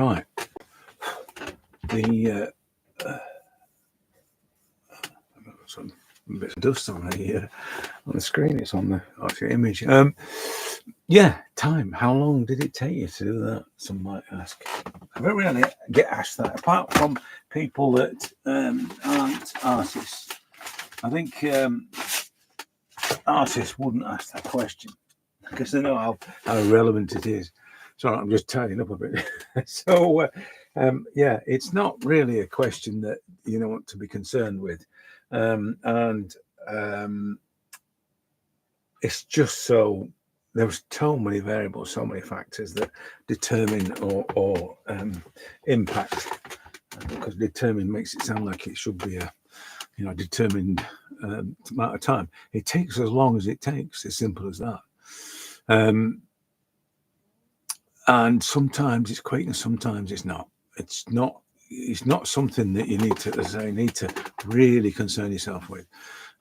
Right. The some bits of dust on the screen. It's on the actual image. Yeah, time. How long did it take you to do that? Some might ask. I don't really get asked that, apart from people that aren't artists. I think artists wouldn't ask that question because they know how relevant it is. Sorry, I'm just tidying up a bit. So, yeah, it's not really a question that you don't want to be concerned with. And it's just so there's so many variables, so many factors that determine or impact. Because determine makes it sound like it should be a determined amount of time. It takes as long as it takes. As simple as that. And sometimes it's quick, and sometimes it's not. It's not something that you need to really concern yourself with.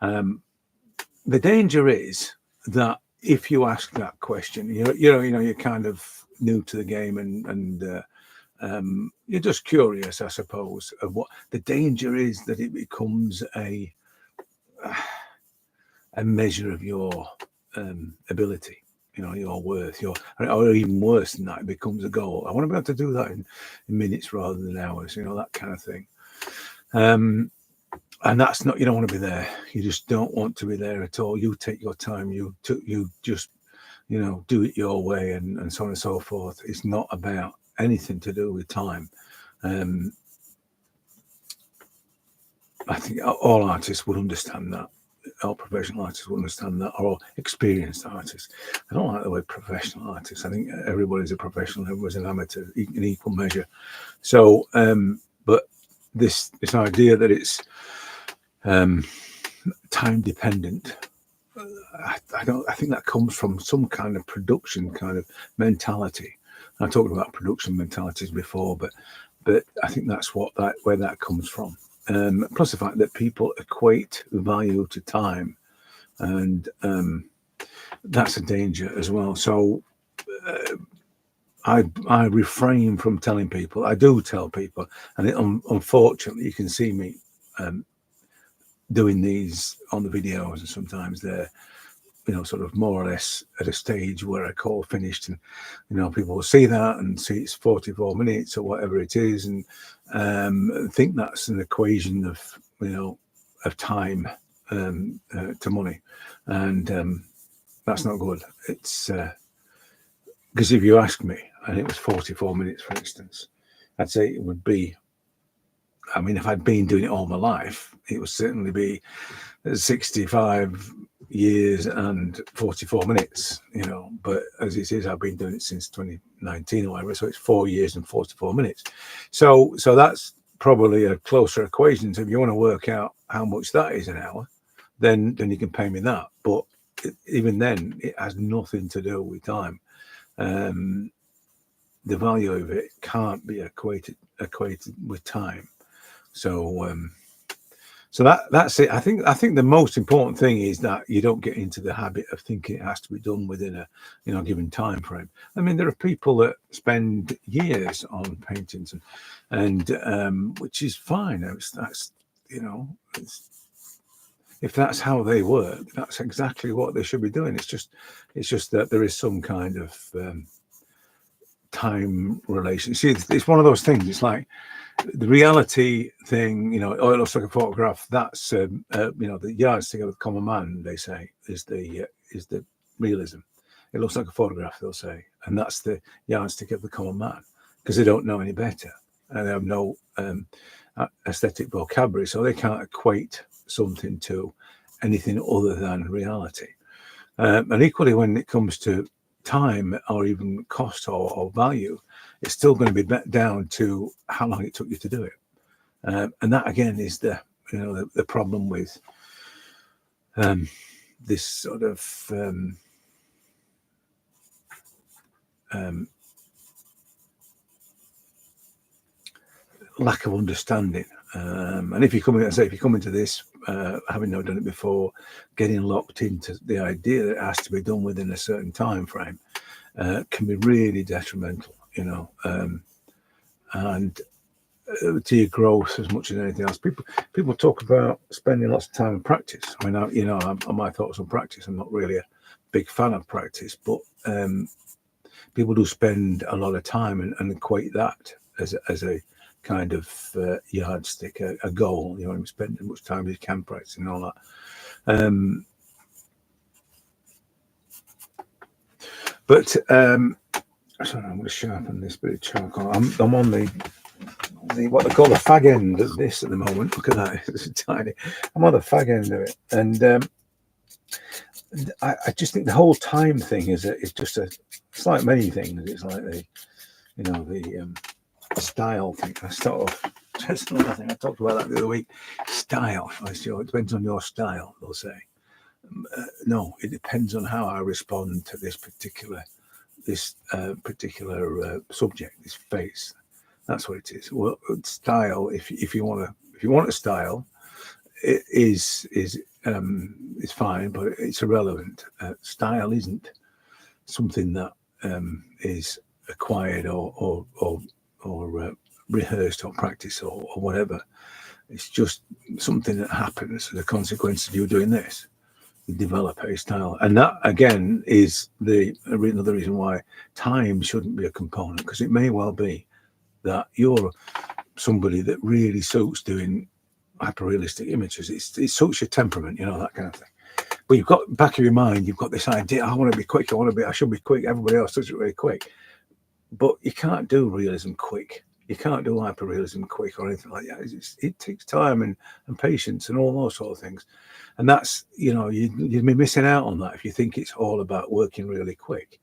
The danger is that if you ask that question, you're kind of new to the game and you're just curious, I suppose, of what the danger is, that it becomes a measure of your ability, your worth, or even worse than that, it becomes a goal. I want to be able to do that in minutes rather than hours, that kind of thing. And that's not, you don't want to be there. You just don't want to be there at all. You take your time. You just, do it your way and so on and so forth. It's not about anything to do with time. I think all artists would understand that. All professional artists would understand that, or experienced artists. I don't like the word professional artists. I think everybody's a professional, everybody's an amateur in equal measure. So, but this idea that it's time dependent, I think that comes from some kind of production kind of mentality. I talked about production mentalities before, but I think that's where that comes from. Plus the fact that people equate value to time, and that's a danger as well. So I refrain from telling people. I do tell people, and unfortunately, you can see me doing these on the videos, and sometimes they're sort of more or less at a stage where I call finished, and people will see that and see it's 44 minutes or whatever it is, and think that's an equation of time to money, and that's not good. It's because if you ask me, and it was 44 minutes, for instance, I'd say it would be. I mean, if I'd been doing it all my life, it would certainly be 65 years and 44 minutes, but as it is, I've been doing it since 2019 or whatever, so it's 4 years and 44 minutes. So that's probably a closer equation. So if you want to work out how much that is an hour, then you can pay me that. But even then, it has nothing to do with time. The value of it can't be equated with time. So that's it. I think the most important thing is that you don't get into the habit of thinking it has to be done within a given time frame. I mean, there are people that spend years on paintings, and which is fine. That's if that's how they work, that's exactly what they should be doing. It's just that there is some kind of time relation. See, it's one of those things. It's like the reality thing, it looks like a photograph. That's the yardstick of the common man, they say, is the realism. It looks like a photograph, they'll say, and that's the yardstick of the common man, because they don't know any better and they have no aesthetic vocabulary, so they can't equate something to anything other than reality. And equally, when it comes to time or even cost or value, it's still going to be down to how long it took you to do it, and that again is the problem with this sort of lack of understanding. And if you come into this having not done it before, getting locked into the idea that it has to be done within a certain time frame can be really detrimental. and to your growth as much as anything else. People talk about spending lots of time in practice. I mean, on my thoughts on practice, I'm not really a big fan of practice, but people do spend a lot of time and equate that as a kind of yardstick, a goal. You know, spend as much time as you can practicing and all that. But sorry, I'm going to sharpen this bit of charcoal. I'm on the what they call the fag end of this at the moment. Look at that, it's tiny. I'm on the fag end of it, and I just think the whole time thing is just it's like many things. It's like the style thing. I sort of just another thing. I talked about that the other week. Style. It depends on your style. They'll say. No, it depends on how I respond to this particular subject, this face. That's what it is. Well, style. If you want a style, it is fine, but it's irrelevant. Style isn't something that is acquired or rehearsed or practiced or whatever. It's just something that happens as a consequence of you doing this. You develop a style, and that again is another reason why time shouldn't be a component, because it may well be that you're somebody that really suits doing hyper-realistic images. It suits your temperament, that kind of thing. But you've got back of your mind, you've got this idea: I want to be quick. I should be quick. Everybody else does it really quick, but you can't do realism quick. You can't do hyper-realism quick or anything like that. It takes time and patience and all those sort of things. And that's, you'd be missing out on that if you think it's all about working really quick.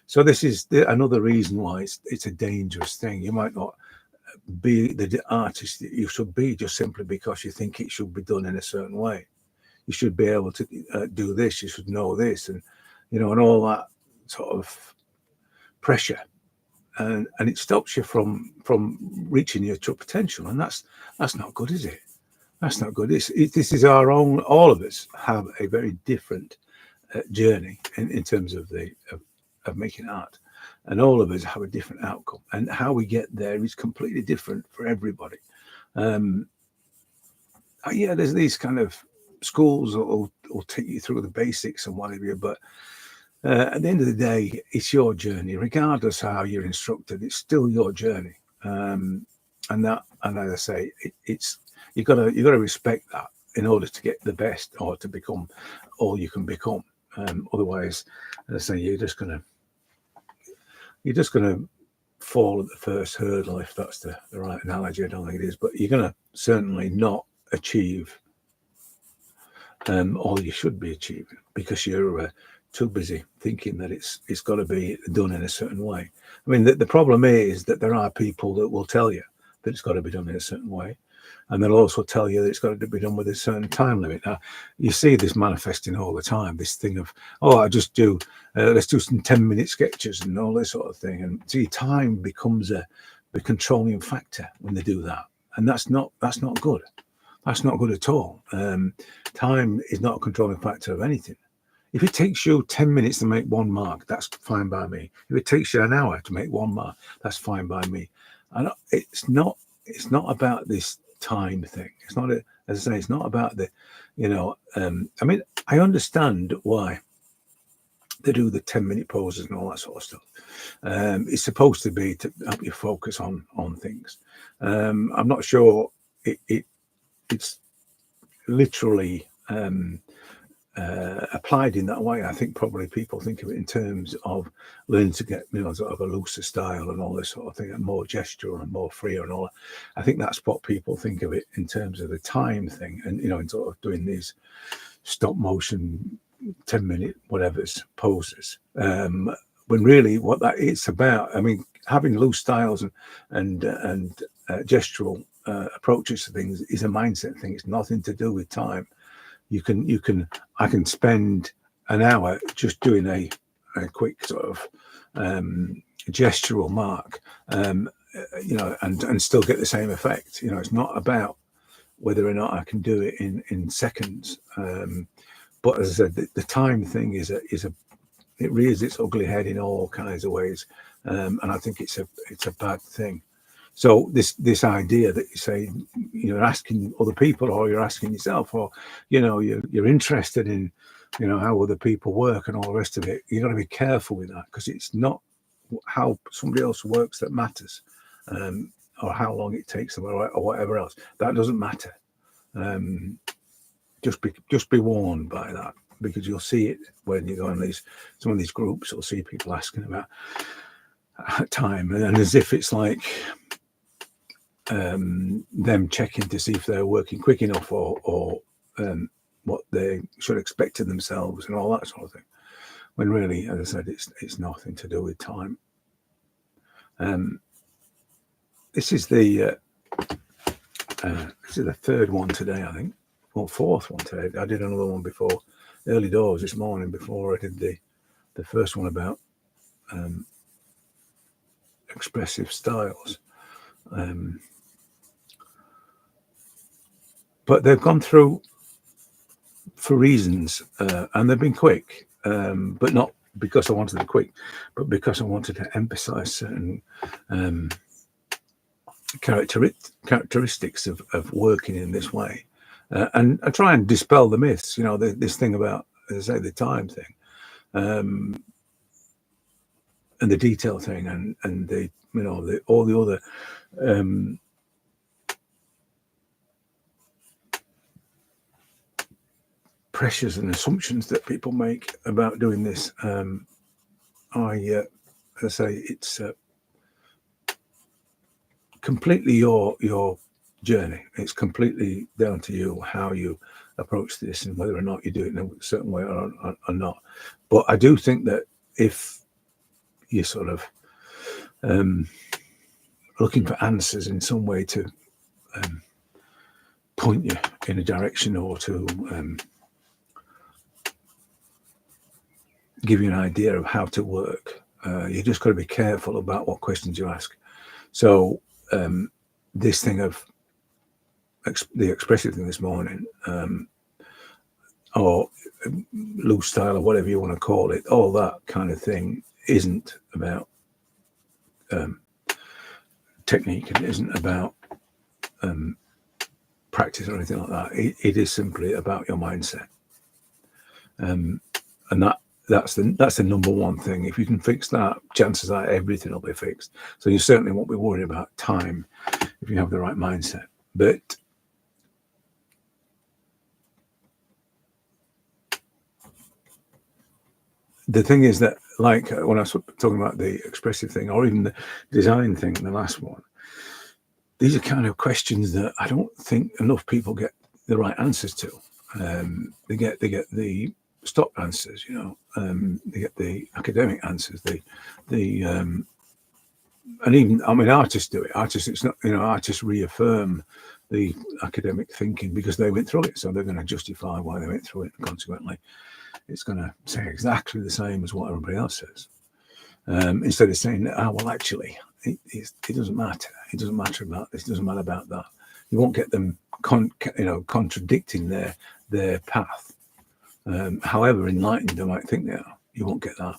So this is another reason why it's a dangerous thing. You might not be the artist that you should be just simply because you think it should be done in a certain way. You should be able to do this. You should know this, and and all that sort of pressure. And it stops you from reaching your true potential, and that's not good, is it? That's not good. This is our own. All of us have a very different journey in terms of of making art, and all of us have a different outcome. And how we get there is completely different for everybody. There's these kind of schools that will take you through the basics and whatever, but at the end of the day, it's your journey, regardless how you're instructed. It's still your journey, and as I say, it's you got to respect that in order to get the best or to become all you can become. Otherwise, as I say, you're just gonna fall at the first hurdle, if that's the right analogy. I don't think it is, but you're gonna certainly not achieve all you should be achieving because you're too busy thinking that it's got to be done in a certain way. I mean, the problem is that there are people that will tell you that it's got to be done in a certain way, and they'll also tell you that it's got to be done with a certain time limit. Now, you see this manifesting all the time, this thing of, I just do, let's do some 10-minute sketches and all this sort of thing. And see, time becomes the controlling factor when they do that. And that's not good. That's not good at all. Time is not a controlling factor of anything. If it takes you 10 minutes to make one mark, that's fine by me. If it takes you an hour to make one mark, that's fine by me. And it's not about this time thing. It's not as I say, it's not about the, I mean, I understand why they do the 10-minute poses and all that sort of stuff. It's supposed to be to help you focus on things. I'm not sure it's literally applied in that way. I think probably people think of it in terms of learning to get, sort of a looser style and all this sort of thing, and more gestural and more freer and all that. I think that's what people think of it in terms of the time thing, and in sort of doing these stop motion 10-minute whatever's poses. When really what that it's about, I mean, having loose styles and gestural approaches to things is a mindset thing. It's nothing to do with time. I can spend an hour just doing a quick sort of gestural mark, and still get the same effect. It's not about whether or not I can do it in seconds. But as I said, the time thing it rears its ugly head in all kinds of ways, and I think it's a bad thing. So this idea that you say you're asking other people, or you're asking yourself, or you're interested in how other people work and all the rest of it, you got to be careful with that, because it's not how somebody else works that matters, or how long it takes them, or whatever else. That doesn't matter. Just be warned by that, because you'll see it when you go on some of these groups. You'll see people asking about time, and as if it's like them checking to see if they're working quick enough, or what they should expect of themselves and all that sort of thing. When really, as I said, it's nothing to do with time. This is the third one today, I think, or fourth one today. I did another one before early doors this morning, before I did the first one about expressive styles. But they've gone through for reasons, and they've been quick, but not because I wanted it quick, but because I wanted to emphasize certain characteristics of working in this way, and I try and dispel the myths. This thing about, as I say, the time thing, and the detail thing, and the all the other pressures and assumptions that people make about doing this. As I say, it's completely your journey. It's completely down to you how you approach this, and whether or not you do it in a certain way or not. But I do think that if you're sort of looking for answers in some way to point you in a direction, or to give you an idea of how to work, you just got to be careful about what questions you ask. So this thing of the expressive thing this morning, or loose style, or whatever you want to call it, all that kind of thing isn't about technique, and it isn't about practice or anything like that. It is simply about your mindset, and that's the number one thing. If you can fix that, chances are everything will be fixed. So you certainly won't be worried about time if you have the right mindset. But the thing is that, like when I was talking about the expressive thing, or even the design thing, the last one, these are kind of questions that I don't think enough people get the right answers to. They get the stock answers, they get the academic answers, and even, artists do it. It's not, artists reaffirm the academic thinking because they went through it, so they're going to justify why they went through it, and consequently it's going to say exactly the same as what everybody else says, instead of saying, well, actually it doesn't matter. It doesn't matter about this. It doesn't matter about that. You won't get them contradicting their path. However enlightened they might think they are, you won't get that.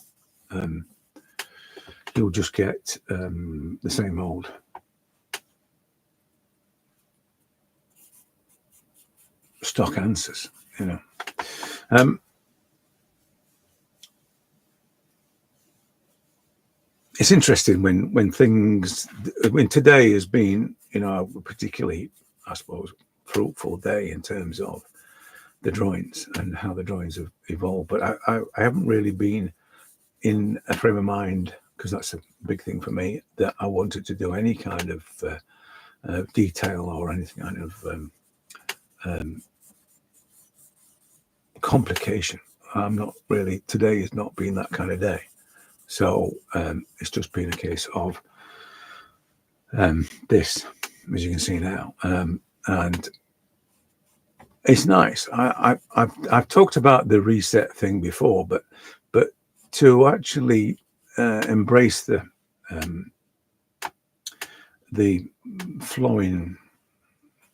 You'll just get the same old stock answers, It's interesting when today has been, a particularly, I suppose, fruitful day in terms of the drawings and how the drawings have evolved. But I haven't really been in a frame of mind, because that's a big thing for me, that I wanted to do any kind of detail or any kind of complication. I'm not really, today has not been that kind of day. So it's just been a case of this, as you can see now, and it's nice. I've talked about the reset thing before, but to actually embrace the flowing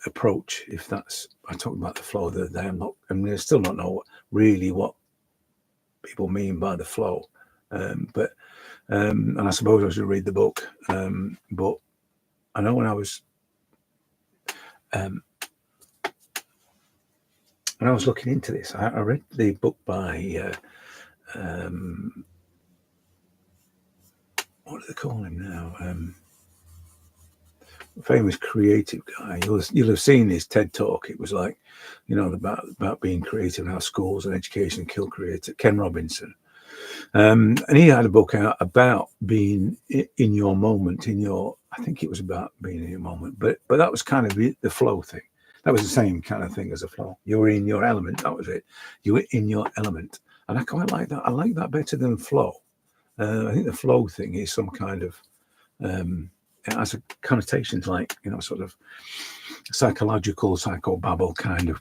approach, if that's, I talked about the flow the other day. I still don't know really what people mean by the flow. And I suppose I should read the book, but I know when I was looking into this, I read the book by what do they call him now? Famous creative guy. You'll have seen his TED talk. It was like, about being creative and how schools and education kill creative. Ken Robinson, and he had a book out about being in your moment. I think it was about being in your moment, but that was kind of the flow thing. That was the same kind of thing as a flow. You were in your element. That was it. You were in your element, and I quite like that. I like that better than flow. I think the flow thing is some kind of it has a connotations like, sort of psychological, psychobabble kind of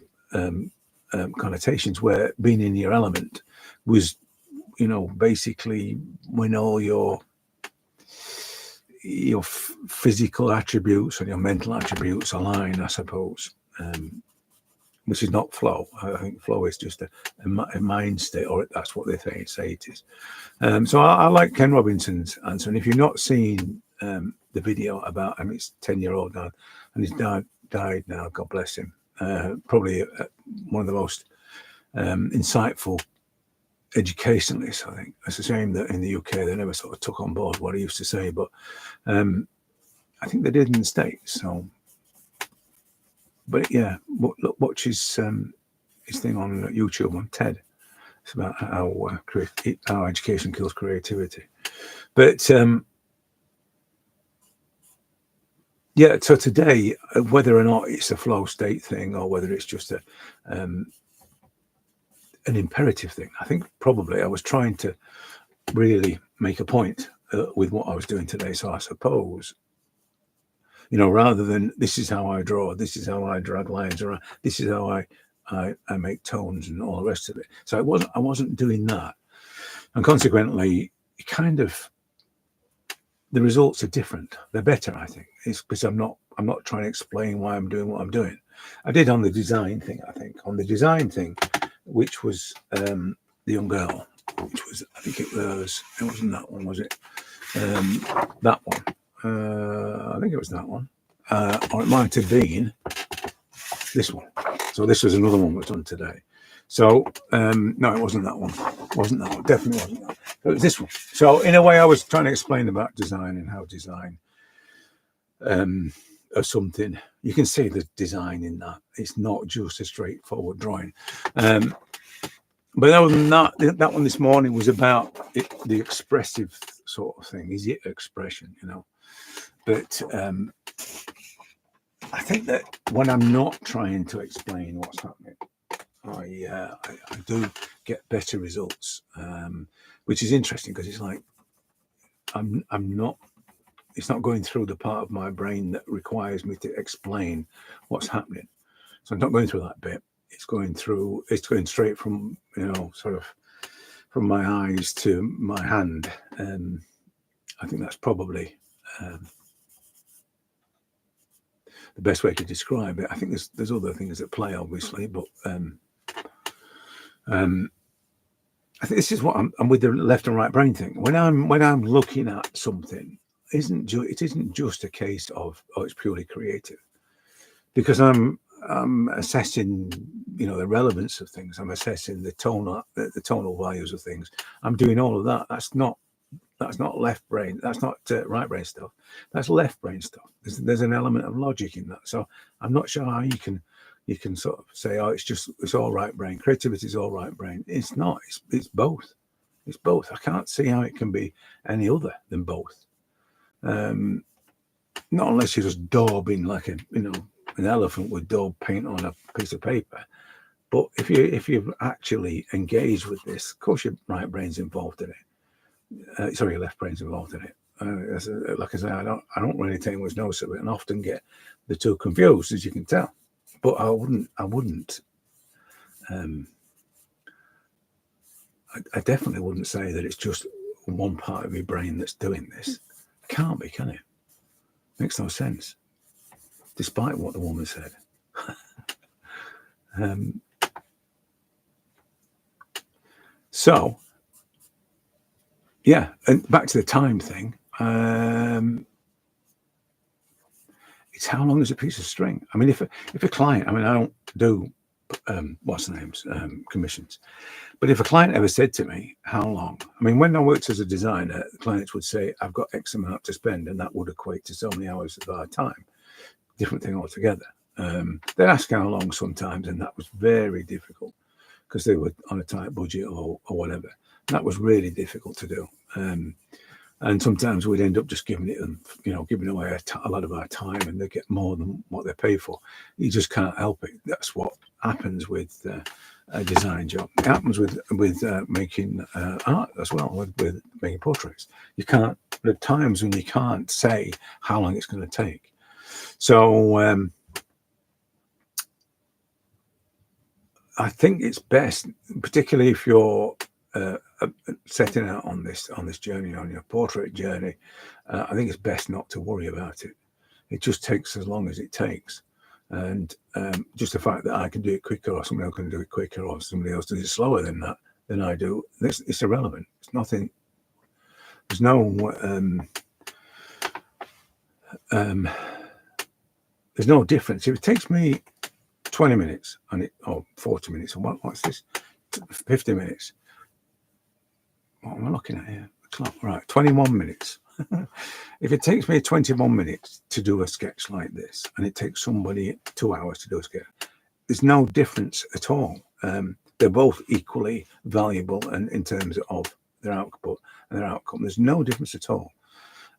connotations, where being in your element was, basically when all your physical attributes and your mental attributes align, I suppose, which is not flow. I think flow is just a mind state, or that's what they say it is. So I like Ken Robinson's answer. And if you've not seen the video about him, it's 10-year-old now, and he's died now, God bless him. Probably one of the most insightful educationalists, I think. It's a shame that in the UK they never sort of took on board what he used to say, but I think they did in the States. So, but yeah, look, watch his thing on YouTube on TED. It's about how education kills creativity. But yeah, so today, whether or not it's a flow state thing or whether it's just an imperative thing, I think probably I was trying to really make a point with what I was doing today. So I suppose, rather than this is how I draw, this is how I drag lines around, this is how I make tones and all the rest of it. So I wasn't doing that, and consequently, kind of the results are different. They're better, I think. It's because I'm not trying to explain why I'm doing what I'm doing. I did on the design thing. I think on the design thing, which was the young girl, which was, I think it wasn't that one, was it? That one. I think it was that one, or it might have been this one. So this was another one that was done today. So no, it wasn't that one. Wasn't that one? Definitely wasn't that one. It was this one. So in a way, I was trying to explain about design and how design of something. You can see the design in that. It's not just a straightforward drawing. But other than that one this morning was about the expressive sort of thing. Is it expression, But I think that when I'm not trying to explain what's happening, I do get better results, which is interesting because it's like I'm not. It's not going through the part of my brain that requires me to explain what's happening. So I'm not going through that bit. It's going straight from sort of from my eyes to my hand. I think that's probably the best way to describe it. I think there's other things at play, obviously, but I think this is what I'm with the left and right brain thing. When I'm looking at something, it isn't just a case of it's purely creative, because I'm assessing the relevance of things. I'm assessing the tonal values of things. I'm doing all of that. That's not left brain. That's not right brain stuff. That's left brain stuff. There's an element of logic in that. So I'm not sure how you can sort of say, it's all right brain. Creativity is all right brain. It's not. It's both. It's both. I can't see how it can be any other than both. Not unless you're just daubing like an elephant with daub paint on a piece of paper. But if you've actually engaged with this, of course your right brain's involved in it. Your left brain's involved in it. Like I say, I don't really take much notice of it, and often get the two confused, as you can tell. But I wouldn't. I definitely wouldn't say that it's just one part of your brain that's doing this. It can't be, can it? Makes no sense, despite what the woman said. So, yeah, and back to the time thing. it's how long is a piece of string. I mean, if a client, I mean, I don't do commissions, but if a client ever said to me, how long? I mean, when I worked as a designer, clients would say, I've got X amount to spend, and that would equate to so many hours of our time. Different thing altogether. They'd ask how long sometimes, and that was very difficult because they were on a tight budget or whatever. That was really difficult to do. And sometimes we'd end up just giving away a lot of our time, and they get more than what they pay for. You just can't help it. That's what happens with a design job. It happens with making art as well, with making portraits. You can't. There are times when you can't say how long it's going to take. So I think it's best, particularly if you're setting out on this journey, on your portrait journey, I think it's best not to worry about it. It just takes as long as it takes, and just the fact that I can do it quicker, or somebody else can do it quicker, or somebody else does it slower than I do, it's irrelevant. It's nothing. There's no difference. If it takes me 20 minutes or 40 minutes, or what's this, 50 minutes. What am I looking at here? Clock, right, 21 minutes. If it takes me 21 minutes to do a sketch like this, and it takes somebody 2 hours to do a sketch, there's no difference at all. They're both equally valuable, and in terms of their output and their outcome, there's no difference at all.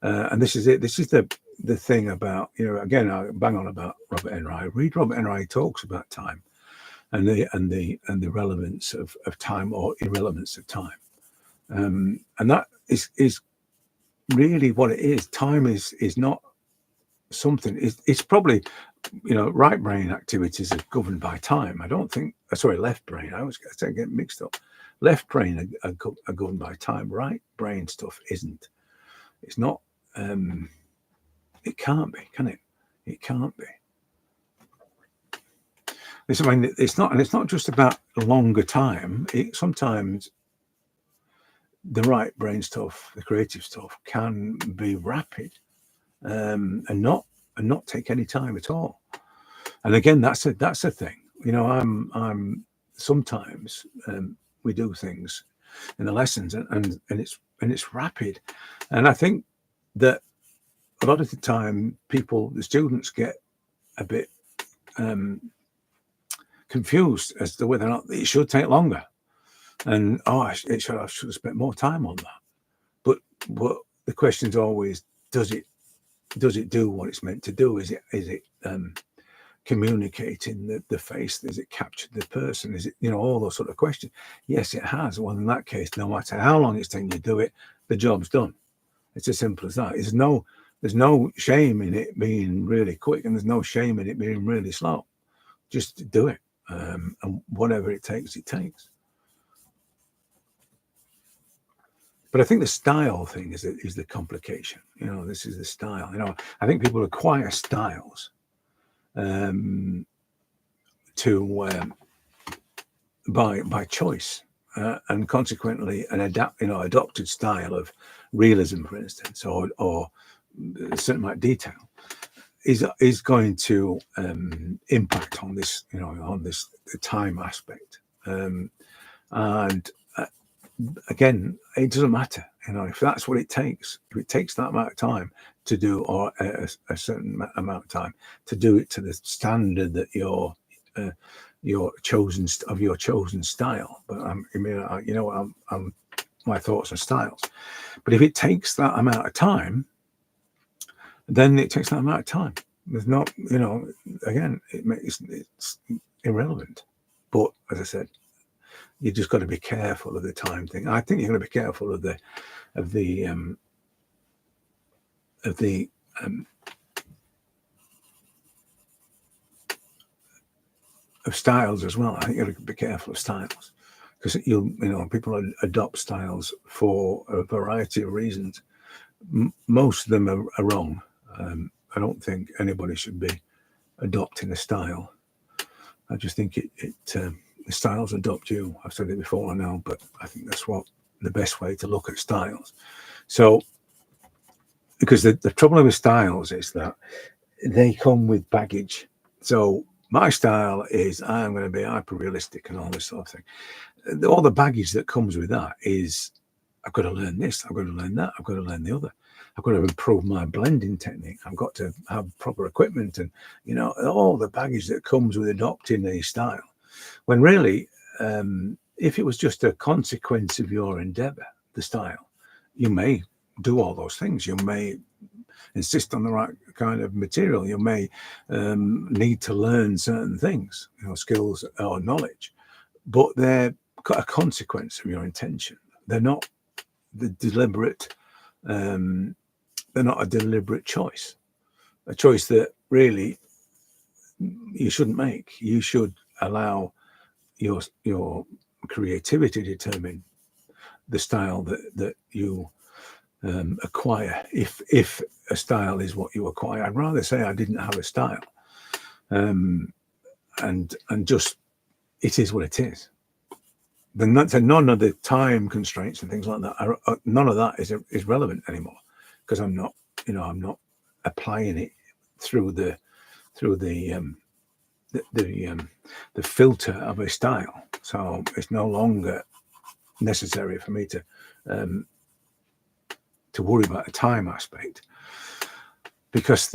And this is it. This is the thing about, again, I bang on about Robert Enright. Read Robert Enright. He talks about time and the relevance of time, or irrelevance of time. And that is really what it is. Time is not something. It's probably, right brain activities are governed by time. I don't think. Sorry, left brain. I always get mixed up. Left brain are governed by time. Right brain stuff isn't. It's not. It can't be, can it? It can't be. It's not, and it's not just about longer time. Sometimes the right brain stuff, the creative stuff, can be rapid, and not take any time at all. And again, that's a thing. I'm sometimes we do things in the lessons, and it's rapid, and I think that a lot of the time the students get a bit confused as to whether or not it should take longer, and I should have spent more time on that. But the question is always, does it do what it's meant to do? Is it communicating the face? Does it capture the person? Is it, all those sort of questions? Yes, it has. Well, in that case, no matter how long it's taking you to do it, the job's done. It's as simple as that. There's no shame in it being really quick, and there's no shame in it being really slow. Just do it, and whatever it takes, it takes. But I think the style thing is the complication. This is the style. I think people acquire styles by choice, and consequently an adopted style of realism, for instance, or a certain amount of detail is going to impact on this, the time aspect. And again, it doesn't matter, if that's what it takes. If it takes that amount of time to do, or a certain amount of time to do it to the standard that your chosen style. But I'm my thoughts and styles. But if it takes that amount of time, then it takes that amount of time. There's not, again, it's irrelevant. But as I said, you just got to be careful of the time thing. I think you're going to be careful of styles as well. I think you got to be careful of styles, because people adopt styles for a variety of reasons. Most of them are wrong. I don't think anybody should be adopting a style. I just think the styles adopt you. I've said it before, I know, but I think that's the best way to look at styles. So, because the trouble with styles is that they come with baggage. So my style is I'm going to be hyper realistic and all this sort of thing. All the baggage that comes with that is I've got to learn this, I've got to learn that, I've got to learn the other. I've got to improve my blending technique. I've got to have proper equipment and, all the baggage that comes with adopting a style. When really, if it was just a consequence of your endeavor, the style, you may do all those things. You may insist on the right kind of material. You may need to learn certain things, skills or knowledge, but they're a consequence of your intention. They're not the deliberate. They're not a deliberate choice, a choice that really you shouldn't make. You should allow your creativity to determine the style that you acquire. If a style is what you acquire, I'd rather say I didn't have a style, and just it is what it is. None of the time constraints and things like that none of that is relevant anymore, because I'm not applying it through the filter of a style. So it's no longer necessary for me to worry about the time aspect, because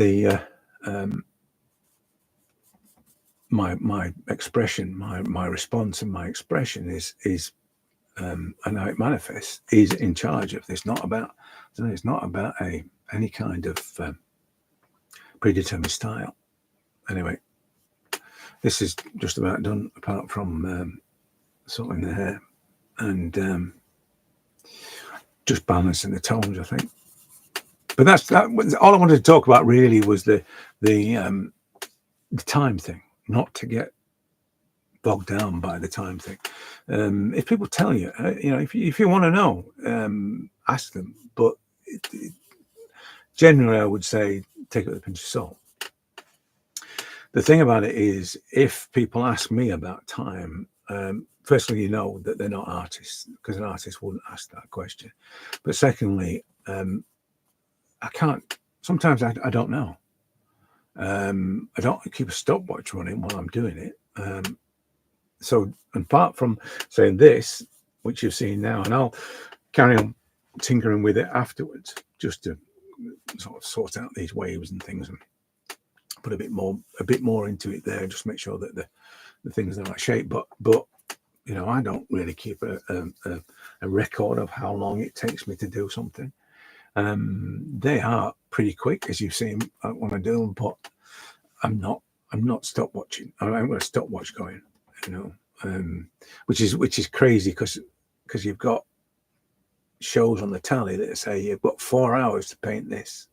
my expression, my response and my expression is and how it manifests is in charge of. It's not about any kind of predetermined style. Anyway, this is just about done, apart from sorting the hair and just balancing the tones, I think. But that's all I wanted to talk about. Really was the time thing, not to get bogged down by the time thing. If people tell you, if you want to know, ask them. But generally, I would say take it with a pinch of salt. The thing about it is, if people ask me about time, firstly, that they're not artists, because an artist wouldn't ask that question. But secondly, I can't. Sometimes I don't know. I don't keep a stopwatch running while I'm doing it. So apart from saying this, which you've seen now, and I'll carry on tinkering with it afterwards, just to sort of sort out these waves and things, and put a bit more into it there, just make sure that the things are in the right shape. But I don't really keep a record of how long it takes me to do something. They are pretty quick, as you've seen when I do them, but I'm not stopwatching. I haven't got a stopwatch going, which is crazy, because you've got shows on the tally that say you've got 4 hours to paint this.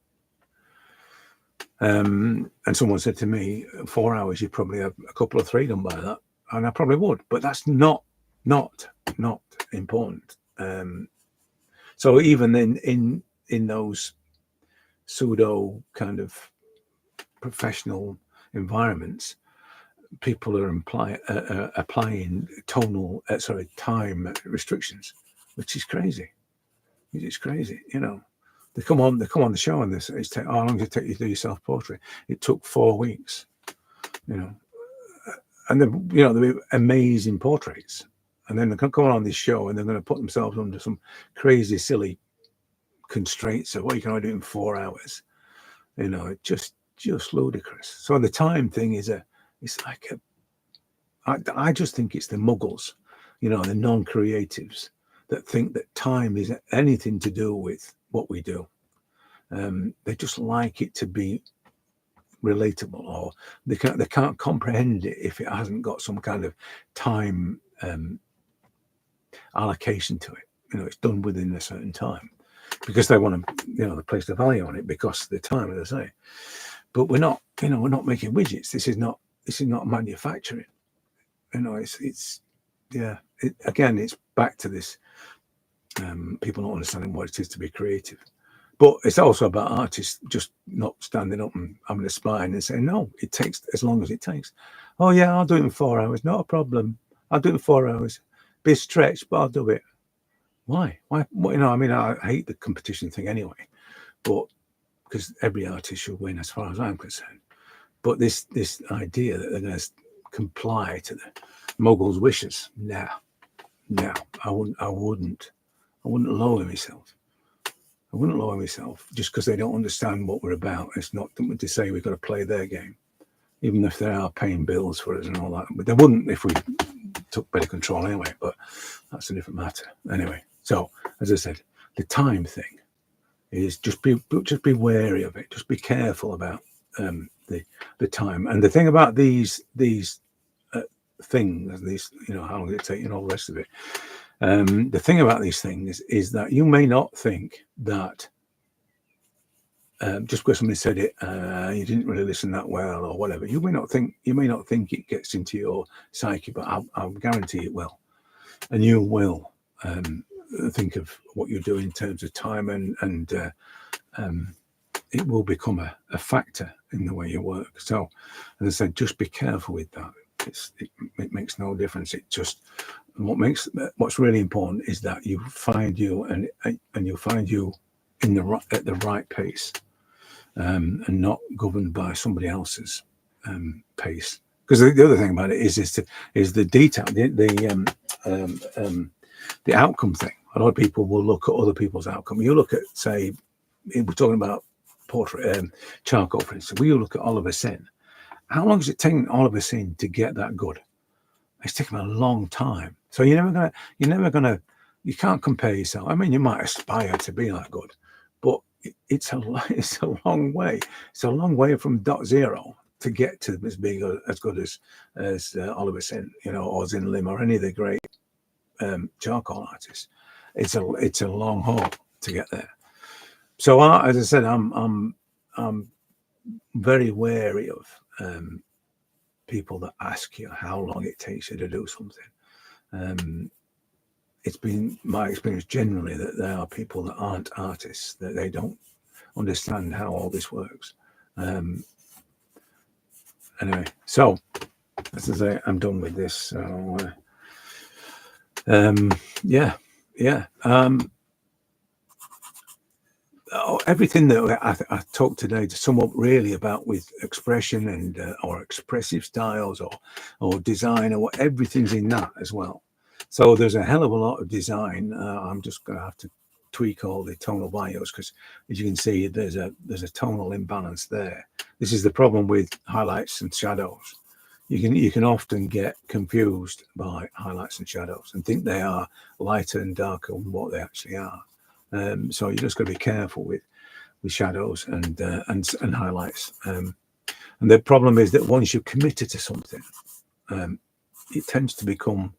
And someone said to me, 4 hours, you'd probably have a couple of 3 done by that, and I probably would, but that's not important. So even in those pseudo kind of professional environments, people are applying time restrictions, which is crazy. It's crazy, They come on the show and this. How long did it take you to do your self-portrait? It took 4 weeks, and they'll be amazing portraits, and then they can come on this show and they're going to put themselves under some crazy, silly constraints of what you can only do in 4 hours. Just ludicrous. So the time thing I just think it's the muggles, the non-creatives, that think that time is anything to do with what we do. They just like it to be relatable, or they can't comprehend it if it hasn't got some kind of time allocation to it. It's done within a certain time, because they want to, they place the value on it because of the time, as I say. But we're not making widgets. This is not manufacturing. It's back to this. People not understanding what it is to be creative. But it's also about artists just not standing up and having a spine and saying, no, it takes as long as it takes. Oh, yeah, I'll do it in 4 hours. Not a problem. I'll do it in 4 hours. Be stretched, but I'll do it. Why? I hate the competition thing anyway. But because every artist should win, as far as I'm concerned. But this idea that they're going to comply to the mogul's wishes, no, I wouldn't lower myself. I wouldn't lower myself just because they don't understand what we're about. It's not to say we've got to play their game, even if they are paying bills for us and all that. But they wouldn't if we took better control anyway. But that's a different matter. Anyway, so as I said, the time thing is just be wary of it. Just be careful about the time. And the thing about these things, these, how long did it take and all the rest of it. The thing about these things is that you may not think that just because somebody said it, you didn't really listen that well or whatever. You may not think it gets into your psyche, but I'll guarantee it will, and you will think of what you're doing in terms of time, and it will become a factor in the way you work. So, as I said, just be careful with that. It makes no difference. It just what's really important is that you find you and you find you at the right pace, and not governed by somebody else's pace. Because the other thing about it is the detail, the outcome thing. A lot of people will look at other people's outcome. You look at, say, we're talking about portrait charcoal, for instance. We look at Oliver Syn. How long has it taken Oliver Syn to get that good? It's taken a long time. So you can't compare yourself. I mean, you might aspire to be that good, but it's a long way. It's a long way from .0 to get to being as good as Oliver Syn, or Zin Lim, or any of the great charcoal artists. It's a long haul to get there. So as I said, I'm very wary of people that ask you how long it takes you to do something. It's been my experience generally that there are people that aren't artists, that they don't understand how all this works. Anyway, so as I say, I'm done with this. So yeah. Everything that I talked today to sum up really about with expression and or expressive styles or design or everything's in that as well. So there's a hell of a lot of design. I'm just going to have to tweak all the tonal bios because, as you can see, there's a tonal imbalance there. This is the problem with highlights and shadows. You can often get confused by highlights and shadows and think they are lighter and darker than what they actually are. So you just got to be careful with shadows and highlights. And the problem is that once you're committed to something, it tends to become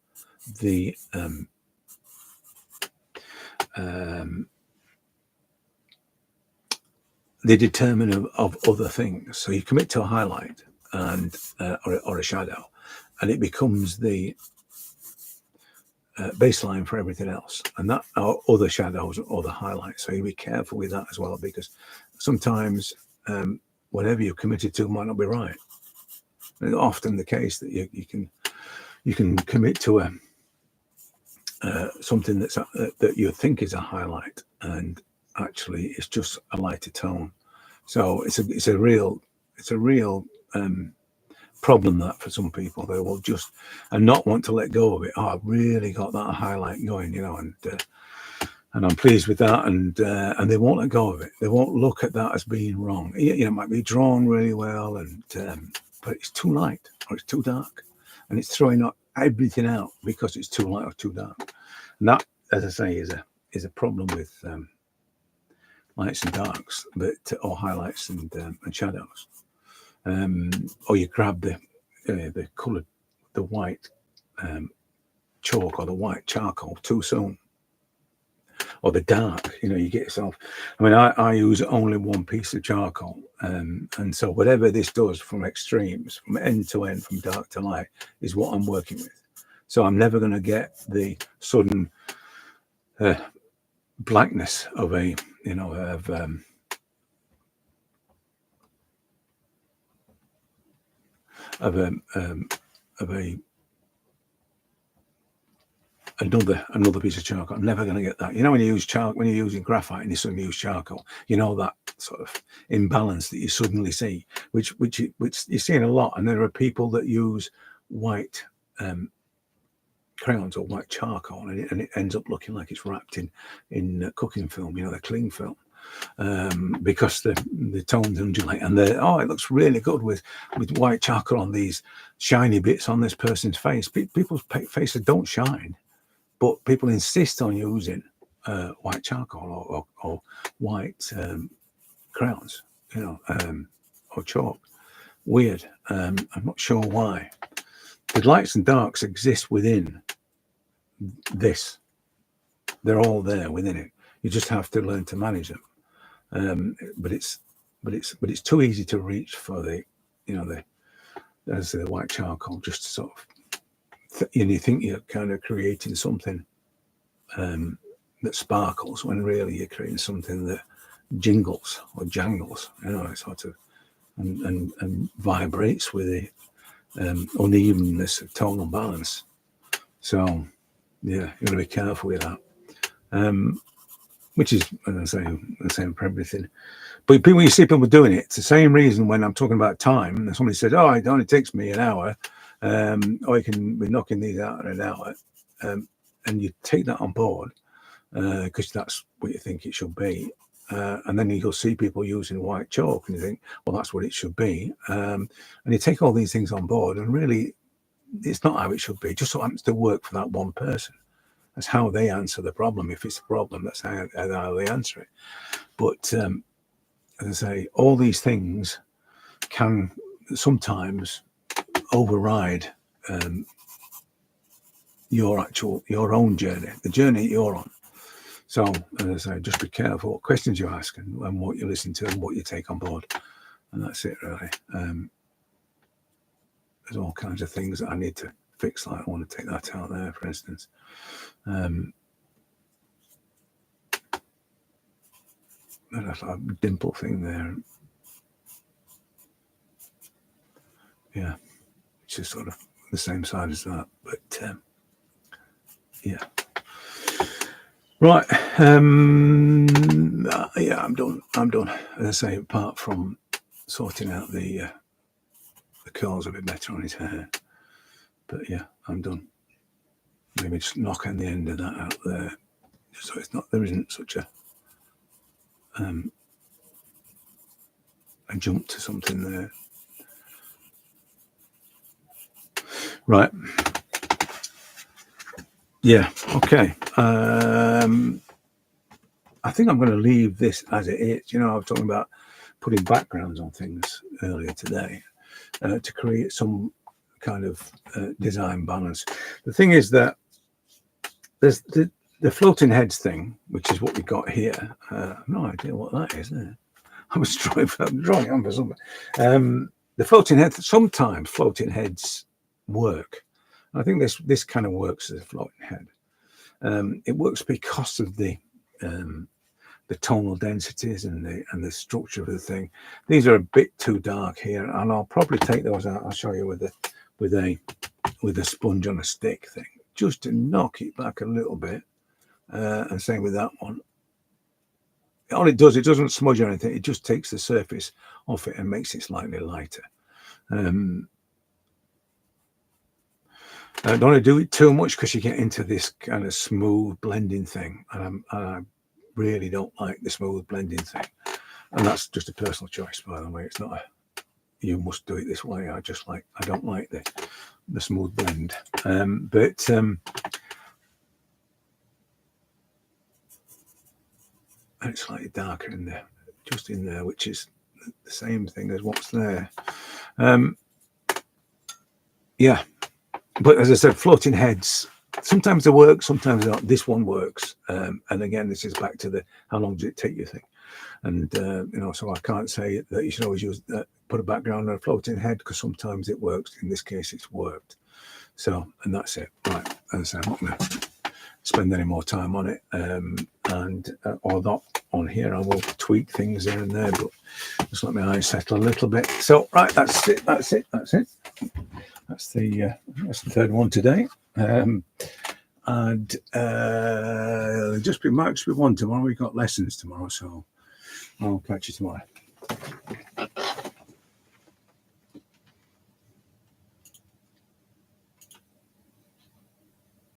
the determinant of other things. So you commit to a highlight and or a shadow, and it becomes the baseline for everything else, and that are other shadows or the highlights. So you be careful with that as well, because sometimes whatever you're committed to might not be right. And it's often the case that you can commit to something that you think is a highlight, and actually it's just a lighter tone. So it's a real problem that for some people they will just and not want to let go of it. I've really got that highlight going, and I'm pleased with that, and they won't let go of it. They won't look at that as being wrong. It might be drawn really well, and but it's too light or it's too dark, and it's throwing everything out because it's too light or too dark. And that, as I say, is a problem with lights and darks, or highlights and shadows. Or you grab the coloured, the white chalk or the white charcoal too soon, or the dark. You get yourself. I mean, I use only one piece of charcoal, and so whatever this does from extremes, from end to end, from dark to light, is what I'm working with. So I'm never going to get the sudden blackness of a another piece of charcoal. I'm never going to get that. You know, when you use when you're using graphite and you suddenly use charcoal, you know that sort of imbalance that you suddenly see, which you're seeing a lot. And there are people that use white crayons or white charcoal, and it ends up looking like it's wrapped in cooking film, you know, the cling film, because the tones undulate, and it looks really good with white charcoal on these shiny bits on this person's face. People's faces don't shine, but people insist on using white charcoal or white crayons, you know, or chalk. Weird. I'm not sure why. The lights and darks exist within this. They're all there within it. You just have to learn to manage them. But it's too easy to reach for the white charcoal, just to sort of you think you're kind of creating something that sparkles, when really you're creating something that jingles or jangles, you know, sort of and vibrates with the unevenness of tonal balance. So yeah, you've got to be careful with that, which is, as I say, the same for everything. But when you see people doing it, it's the same reason when I'm talking about time and somebody said, oh, it only takes me an hour, or you can be knocking these out in an hour, and you take that on board because that's what you think it should be. And then you'll see people using white chalk and you think, well, that's what it should be. And you take all these things on board, and really it's not how it should be. It just so happens to work for that one person. That's how they answer the problem. If it's a problem, that's how they answer it. But as I say, all these things can sometimes override your own journey, the journey you're on. So, as I say, just be careful what questions you ask and what you listen to and what you take on board. And that's it, really. There's all kinds of things that I need to fix, like I want to take that out there, for instance. That's like a dimple thing there. Yeah, it's just sort of the same side as that. But, yeah. Right. Yeah, I'm done. As I say, apart from sorting out the curls a bit better on his hair. But yeah, I'm done. Maybe just knocking the end of that out there, so there isn't such a jump to something there. Right. Yeah. Okay. I think I'm going to leave this as it is. You know, I was talking about putting backgrounds on things earlier today to create some kind of design balance. The thing is that there's the floating heads thing, which is what we got here. I have no idea what that is. I was drawing on for something. The floating heads, sometimes floating heads work. I think this kind of works as a floating head. It works because of the tonal densities and the structure of the thing. These are a bit too dark here, and I'll probably take those out. I'll show you with a sponge on a stick thing, just to knock it back a little bit. And same with that one. All it does, it doesn't smudge or anything. It just takes the surface off it and makes it slightly lighter. I don't want to do it too much because you get into this kind of smooth blending thing, and I really don't like the smooth blending thing. And that's just a personal choice, by the way. It's not you must do it this way. I don't like the smooth blend. But and it's slightly darker in there, just in there, which is the same thing as what's there. Yeah. But as I said, floating heads, sometimes they work, sometimes not. This one works. And again, this is back to the how long does it take you thing. And, so I can't say that you should always use put a background on a floating head, because sometimes it works. In this case, it's worked. So, and that's it. Right. As I say, I'm not going to spend any more time on it. Or not on here. I will tweak things here and there, but just let my eyes settle a little bit. So, right, that's it. That's the third one today. And just be marks with one tomorrow. We've got lessons tomorrow, so I'll catch you tomorrow.